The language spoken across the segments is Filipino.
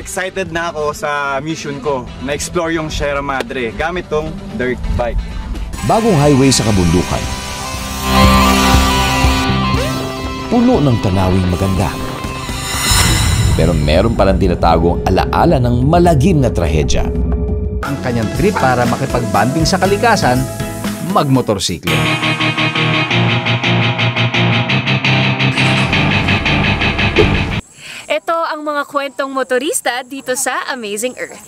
excited na ako sa mission ko na explore yung Sierra Madre gamit tong dirt bike. Bagong highway sa kabundukan. Puno ng tanawing maganda. Pero meron palang tinatagong alaala ng malagim na trahedya. Ang kanyang trip para makipag-banding sa kalikasan, magmotorsiklo. Ito ang mga kwentong motorista dito sa Amazing Earth.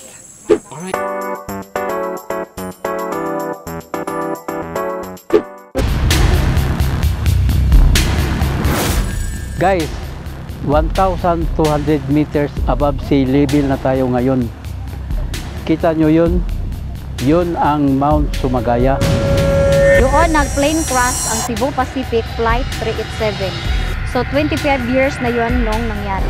Guys, 1,200 meters above sea level na tayo ngayon. Kita nyo yun? Yun ang Mount Sumagaya. Doon nag-plane crash ang Cebu Pacific Flight 387. So 25 years na yun nung nangyari.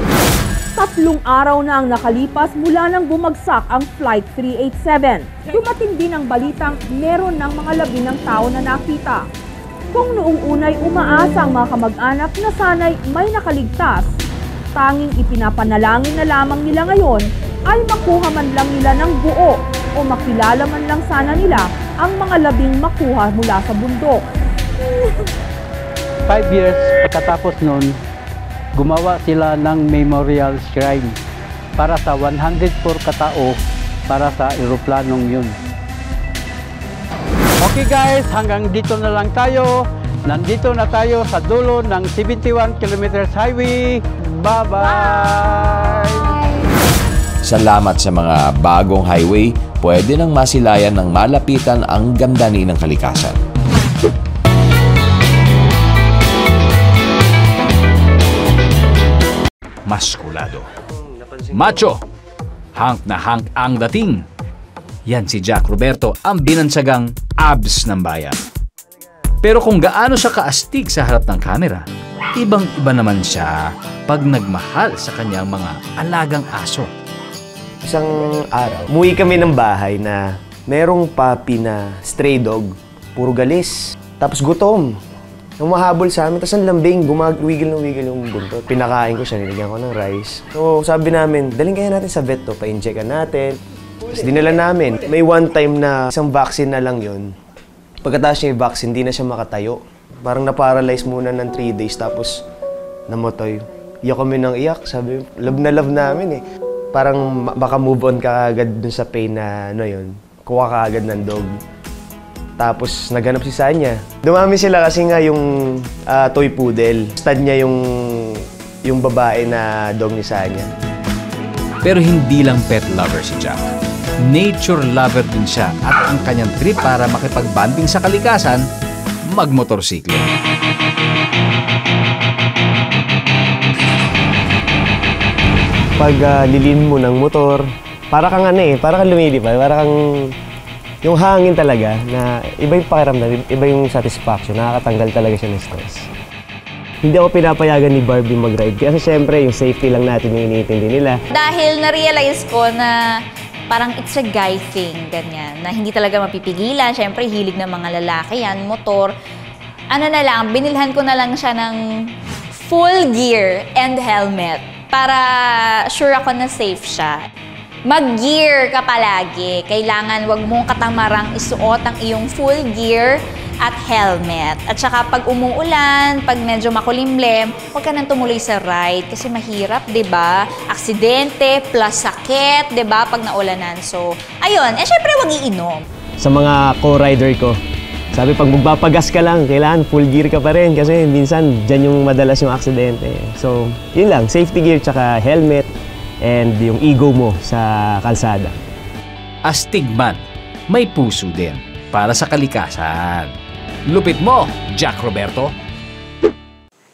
3 araw na ang nakalipas mula nang bumagsak ang Flight 387. Dumating din ang balitang meron ng mga labi ng tao na nakita. Kung noong unay umaasa ang mga kamag-anak na sanay may nakaligtas, tanging ipinapanalangin na lamang nila ngayon ay makuha man lang nila ng buo o makilala man lang sana nila ang mga labing makuha mula sa bundok. 5 years pagkatapos nun, gumawa sila ng memorial shrine para sa 104 katao para sa eroplanong yun. Okay guys, hanggang dito na lang tayo. Nandito na tayo sa dulo ng 71 kilometers highway. Bye-bye! Salamat sa mga bagong highway, pwede nang masilayan ng malapitan ang gandani ng kalikasan. Maskulado. Macho. Hank na hank ang dating. Yan si Jack Roberto, ang binansagang abs ng bayan. Pero kung gaano siya kaastig sa harap ng kamera, ibang-iba naman siya pag nagmahal sa kanyang mga alagang aso. Isang araw, umuwi kami ng bahay na merong puppy na stray dog, puro galis, tapos gutom. Humahabol sa amin, tapos ang lambing, wigil na wigil yung buntot. Pinakain ko siya, nilagyan ko ng rice. So sabi namin, daling kaya natin sa vet to, pa-injectan natin. Tapos dinala namin. May one time na isang vaccine na lang yun. Pagkatapos niya yung vaccine, di na siya makatayo. Parang na-paralyze muna ng 3 days, tapos namotoy. Iyak kami ng iyak, sabi, love na love namin eh. Parang baka move on ka agad dun sa pain na ano yun. Kuha ka agad ng dog. Tapos naghanap si Sanya. Dumami sila kasi nga yung toy poodle. Stud niya yung babae na dog ni Sanya. Pero hindi lang pet lover si Jack. Nature lover din siya at ang kanyang trip para makipag-banding sa kalikasan, magmotorsiklo. Pag lilin mo ng motor, para kang para kang lumilipad, para kang yung hangin talaga na iba yung pakiramdam, iba yung satisfaction, nakakatanggal talaga siya ng stress. Hindi ako pinapayagan ni Barbie mag-ride kasi syempre yung safety lang natin yung iniintindi nila. Dahil na-realize ko na parang it's a guy thing, ganyan, na hindi talaga mapipigilan. Syempre, hilig ng mga lalaki yan, motor. Ano na lang, binilhan ko na lang siya ng full gear and helmet para sure ako na safe siya. Mag-gear ka palagi. Kailangan wag mong katamarang isuot ang iyong full gear at helmet. At saka pag umuulan, pag medyo makulimlim, huwag ka nang tumuloy sa ride kasi mahirap, 'di ba? Aksidente plus sakit, 'di ba? Pag naulanan. So, ayun. Syempre wag iinom. Sa mga co-rider ko, sabi pag magpapagas ka lang, kailangan full gear ka pa rin kasi minsan dyan yung madalas yung aksidente. So, yun lang, safety gear tsaka helmet and yung ego mo sa kalsada. Astig man, may puso din para sa kalikasan. Lupit mo, Jack Roberto!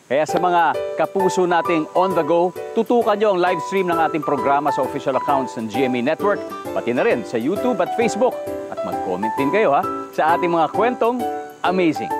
Kaya sa mga kapuso nating on the go, tutukan nyo ang live stream ng ating programa sa official accounts ng GMA Network, pati na rin sa YouTube at Facebook. At mag-comment din kayo sa ating mga kwentong amazing.